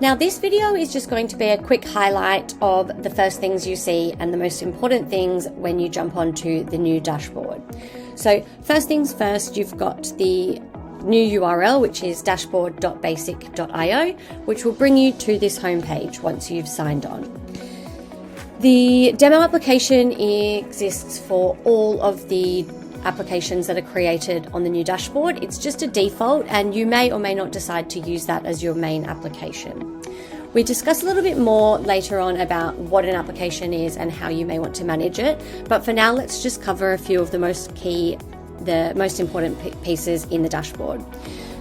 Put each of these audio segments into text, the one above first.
Now this video is just going to be a quick highlight of the first things you see and the most important things when you jump onto the new dashboard. So first things first, you've got the new URL, which is dashboard.basiq.io, which will bring you to this homepage once you've signed on. The demo application exists for all of the applications that are created on the new dashboard. It's just a default, and you may or may not decide to use that as your main application. We discuss a little bit more later on about what an application is and how you may want to manage it, but for now let's just cover a few of the most important pieces in the dashboard.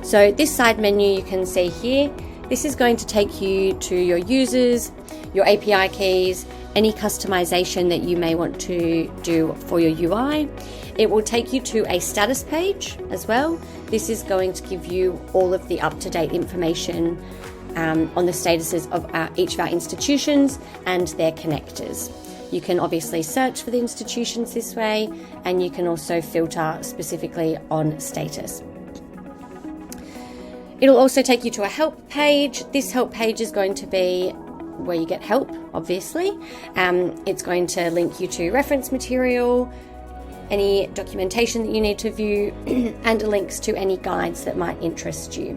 So this side menu you can see here, this is going to take you to your users, your API keys, any customization that you may want to do for your UI. It will take you to a status page as well. This is going to give you all of the up-to-date information on the statuses of each of our institutions and their connectors. You can obviously search for the institutions this way, and you can also filter specifically on status. It'll also take you to a help page. This help page is going to be where you get help, obviously. It's going to link you to reference material, any documentation that you need to view, and links to any guides that might interest you.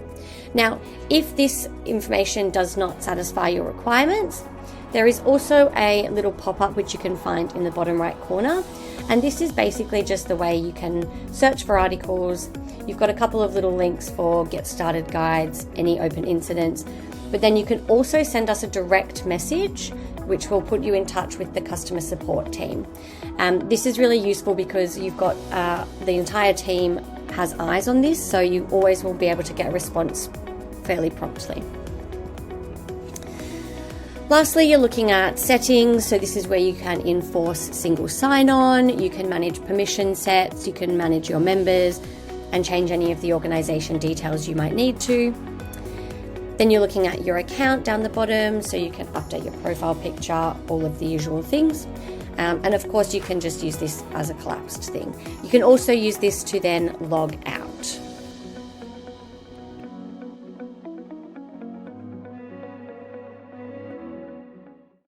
Now, if this information does not satisfy your requirements, there is also a little pop-up which you can find in the bottom right corner, and this is basically just the way you can search for articles. You've got a couple of little links for get started guides, any open incidents, but then you can also send us a direct message which will put you in touch with the customer support team. This is really useful because you've got the entire team has eyes on this, so you always will be able to get a response fairly promptly. Lastly, you're looking at settings. So this is where you can enforce single sign-on, you can manage permission sets, you can manage your members and change any of the organization details you might need to. Then you're looking at your account down the bottom, so you can update your profile picture, all of the usual things. And of course, you can just use this as a collapsed thing. You can also use this to then log out.